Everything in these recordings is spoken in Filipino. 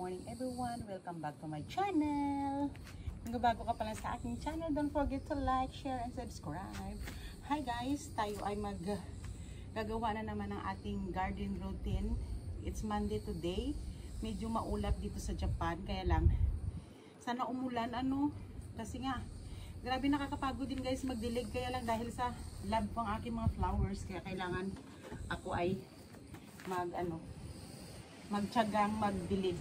morning everyone. Welcome back to my channel. Kung bago ka pa lang sa aking channel, don't forget to like, share, and subscribe. Hi guys, tayo ay gagawa na naman ng ating garden routine. It's Monday today. Medyo maulap dito sa Japan, kaya lang sana umulan kasi nga grabe nakakapagod din guys magdilig, kaya lang dahil sa love ko ang aking mga flowers, kaya kailangan ako ay magtiyagang magdilig.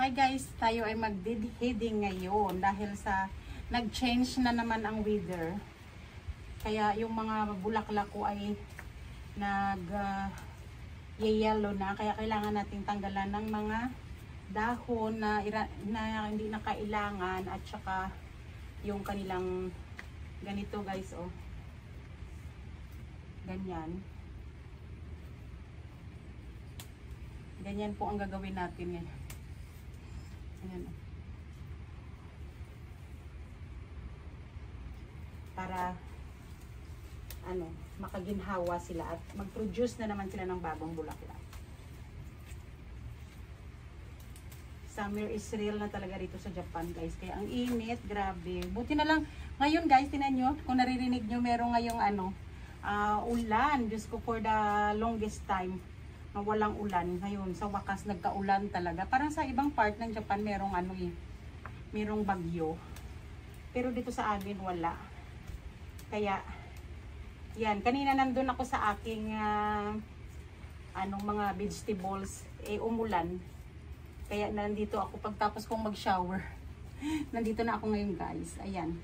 Hi guys, tayo ay mag-heading ngayon dahil sa nag-change na naman ang weather. Kaya yung mga bulaklak ko ay yellow na, kaya kailangan nating tanggalan ng mga dahon na hindi na kailangan, at saka yung kanilang ganito guys, ganyan po ang gagawin natin ngayon. Ayan. Para makaginhawa sila at mag-produce na naman sila ng bagong bulaklak. Summer is real na talaga rito sa Japan guys, kaya ang init, grabe. Buti na lang ngayon guys, tinan nyo, kung naririnig nyo, meron ngayong ulan. Diyos ko, for the longest time na walang ulan. Ngayon, sa wakas nagka-ulan talaga. Parang sa ibang part ng Japan merong merong bagyo. Pero dito sa amin wala. Kaya yan, kanina nandun ako sa aking mga vegetables, umulan. Kaya nandito ako pagtapos kong mag-shower. Nandito na ako ngayon guys. Ayan.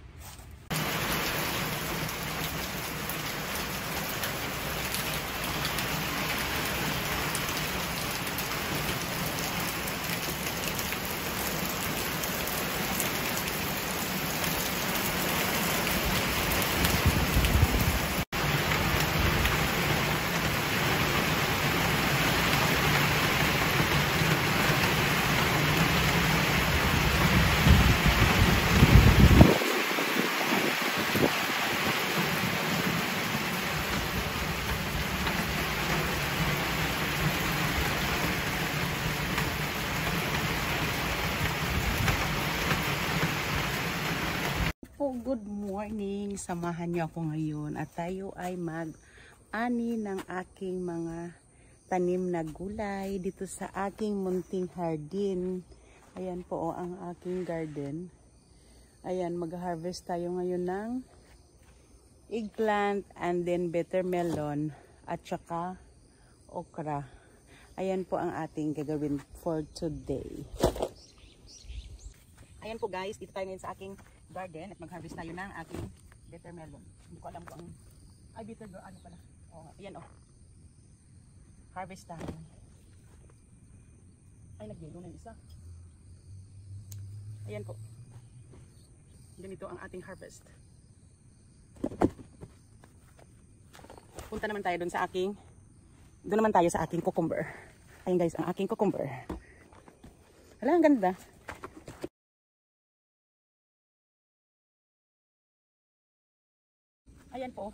morning, samahan niyo ako ngayon at tayo ay mag-ani ng aking mga tanim na gulay dito sa aking munting hardin. Ayan po ang aking garden. Ayan, mag-harvest tayo ngayon ng eggplant and then bitter melon at saka okra. Ayan po ang ating gagawin for today. Ayan po guys, dito tayo ngayon sa aking garden at mag-harvest tayo ng aking bitter melon. Hindi ko alam kung ay bitter girl, ano pala. Oh, ayan oh. Harvest tayo. Ay, nag-yellow na yung isa. Ayan po. Ganito ang ating harvest. Punta naman tayo doon naman tayo sa aking cucumber. Ayan guys, ang aking cucumber. Hala, ang ganda. Ayan po.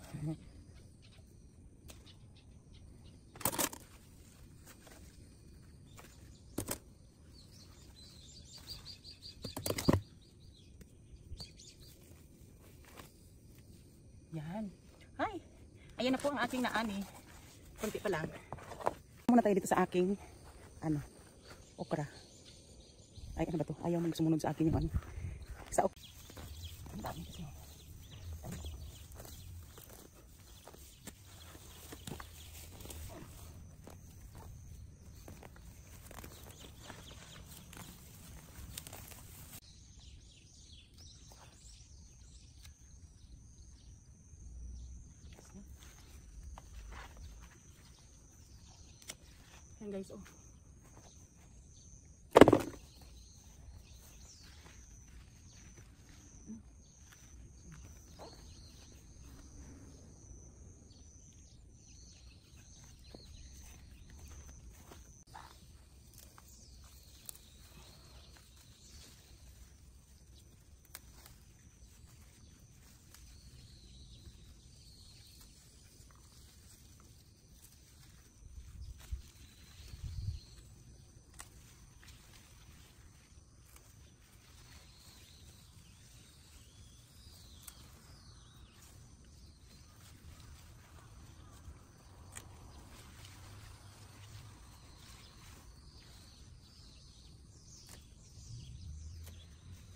Yan. Hi! Ayan na po ang aking naani. Kunti pa lang. Muna tayo dito sa aking okra. Ay, ano ba to? Ayaw mong sumunod sa akin yung sa okra. Ang dami kasi. Ayan guys, oh.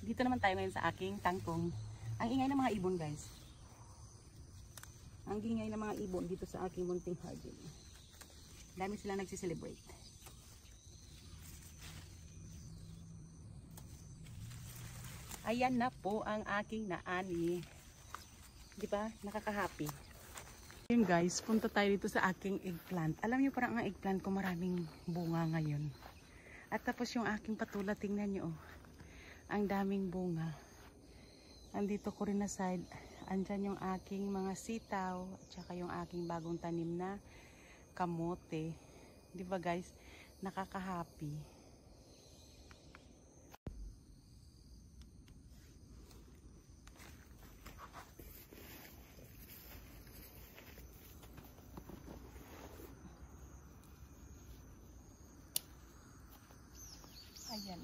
Dito naman tayo ngayon sa aking tangkong. Ang ingay ng mga ibon guys. Ang ingay ng mga ibon dito sa aking munting hardin. Dami sila nagsiselebrate. Ayan na po ang aking naani. Di ba? Nakaka-happy. Yun guys, punta tayo dito sa aking eggplant. Alam niyo parang ang eggplant ko maraming bunga ngayon. At tapos yung aking patula, tingnan niyo oh. Ang daming bunga. Andito ko rin na side. Andyan yung aking mga sitaw. At saka yung aking bagong tanim na kamote. Di ba guys? Nakaka-happy. Ayan.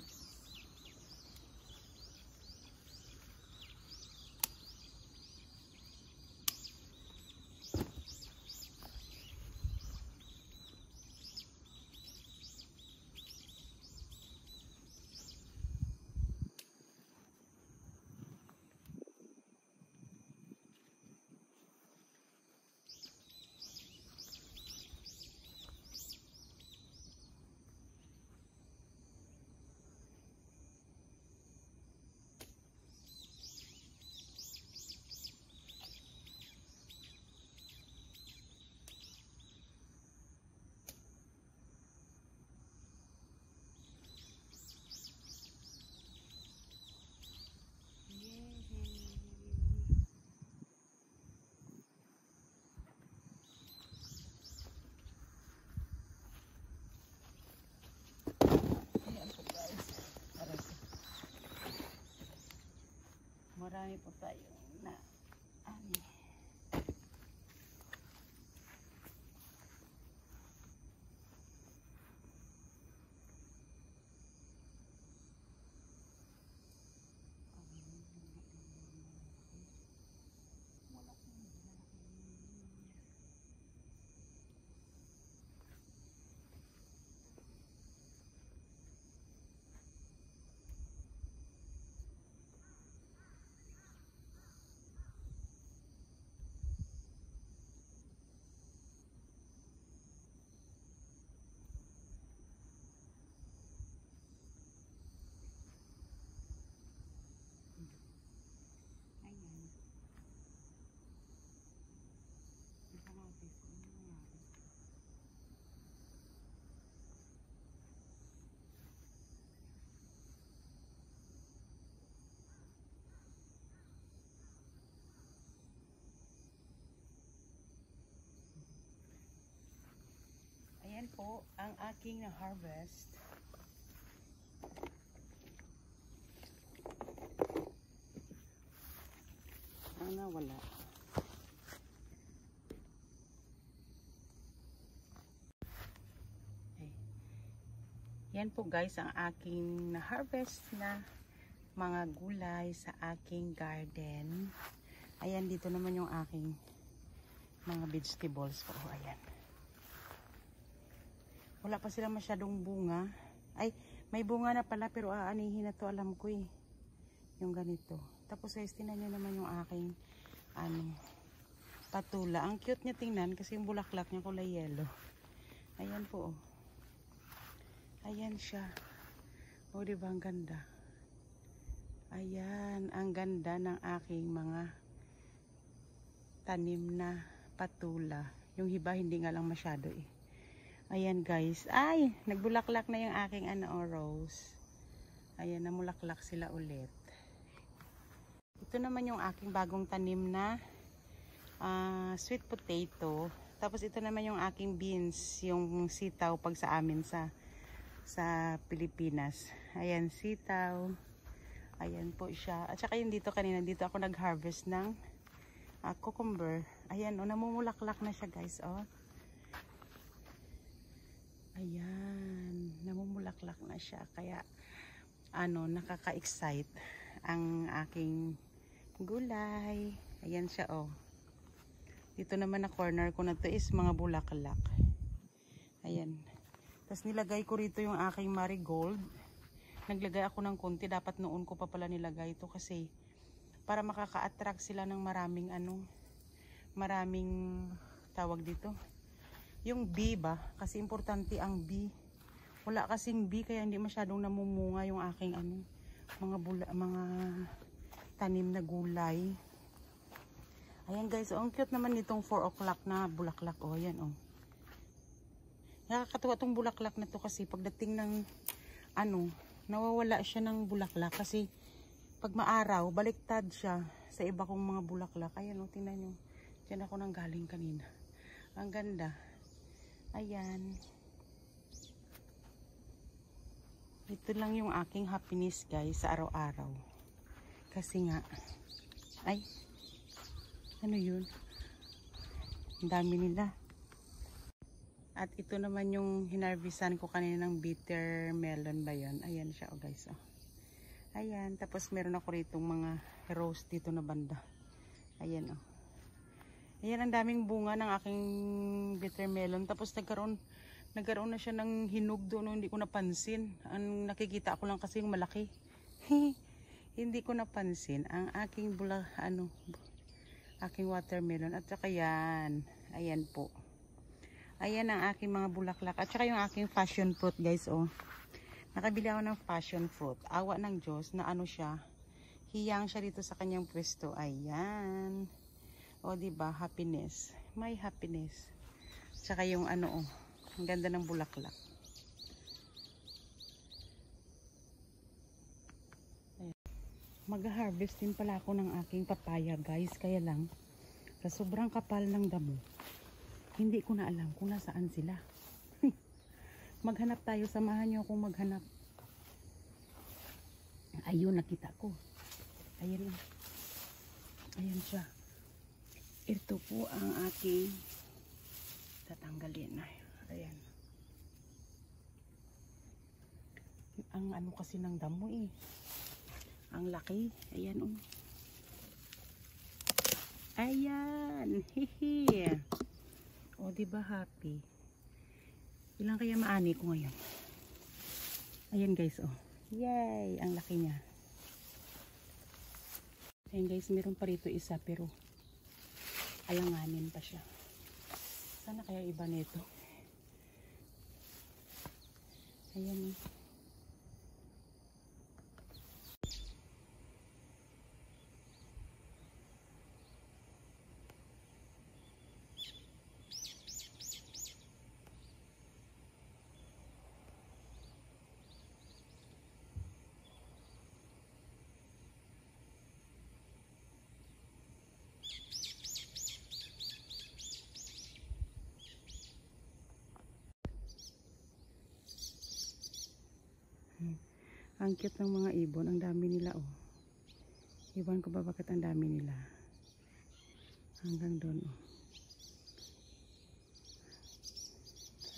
Marami po tayo na po ang aking na-harvest. Wala. Okay. Yan po guys ang aking na-harvest na mga gulay sa aking garden. Ayan, dito naman yung aking mga vegetables po. Ayan. Wala pa sila masyadong bunga. Ay, may bunga na pala pero aanihin na to, alam ko eh. Yung ganito. Tapos guys, tingnan nyo naman yung aking patula. Ang cute niya tingnan kasi yung bulaklak niya kulay yellow. Ayan po. Ayan siya. O, diba ang ganda? Ayan, ang ganda ng aking mga tanim na patula. Yung hiba hindi nga lang masyado eh. Ayan guys. Ay, nagbulaklak na yung aking rose. Ayan, namulaklak sila ulit. Ito naman yung aking bagong tanim na sweet potato. Tapos ito naman yung aking beans, yung sitaw pag sa amin sa Pilipinas. Ayan, sitaw. Ayan po siya. At saka yung dito kanina, dito ako nag-harvest ng cucumber. Ayan, namumulaklak na siya guys, oh. Ayan, namumulaklak na siya. Kaya, nakaka-excite ang aking gulay. Ayan siya, oh. Dito naman na corner ko na to is mga bulaklak. Ayan. Tapos nilagay ko rito yung aking marigold. Naglagay ako ng konti. Dapat noon ko pa pala nilagay ito kasi para makaka-attract sila ng maraming tawag dito. Yung bee ba? Kasi importante ang bee. Wala kasing bee kaya hindi masyadong namumunga yung aking mga tanim na gulay. Ayan guys, ang cute naman nitong 4 o'clock na bulaklak. Oh, ayan oh. Nakakatuwa tong bulaklak na to kasi pagdating ng nawawala siya ng bulaklak kasi pag maaraw, baliktad siya sa iba kong mga bulaklak. Ayan oh, tingnan nyo. Diyan ako nang galing kanina. Ang ganda. Ayan. Ito lang yung aking happiness guys sa araw-araw. Kasi nga, ay, ano yun? Ang dami nila. At ito naman yung hinarvisan ko kanina ng bitter melon ba yun? Ayan siya oh guys. Oh. Ayan. Tapos meron ako ritong mga rose dito na banda. Ayan oh. Ayan, ang daming bunga ng aking bitter melon. Tapos nagkaroon na siya ng hinog doon. Hindi ko napansin. Ang nakikita ko lang kasi yung malaki. Hindi ko napansin ang aking aking watermelon. At saka yan. Ayan po. Ayan ang aking mga bulaklak. At saka yung aking passion fruit guys. Oh. Nakabili ako ng passion fruit. Awa ng Diyos na siya. Hiyang siya dito sa kanyang pwesto. Ayan. O, diba? Happiness. May happiness. Tsaka yung ang ganda ng bulaklak. Mag-harvest din pala ako ng aking papaya, guys. Kaya lang, sa sobrang kapal ng damo, hindi ko na alam kung nasaan sila. Maghanap tayo. Samahan nyo akong maghanap. Ayun, nakita ko. Ayan. Ayan siya. Ito po ang aking tatanggalin. Ayan. Ang kasi ng damo eh. Ang laki. Ayan oh. Ayan. Hehe. O diba happy? Ilang kaya maani ko ngayon? Ayan guys oh. Yay! Ang laki niya. Ayan guys, meron pa rito isa pero alanganin pa siya. Sana kaya iba nito. Ayan. Ang cute ng mga ibon. Ang dami nila oh. Iwan ko ba bakit ang dami nila. Hanggang doon oh.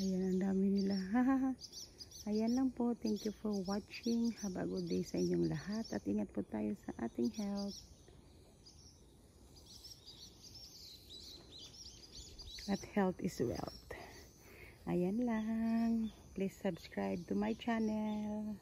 Ayan, ang dami nila. Ayan lang po. Thank you for watching. Have a good day sa inyong lahat. At ingat po tayo sa ating health. At health is wealth. Ayan lang. Please subscribe to my channel.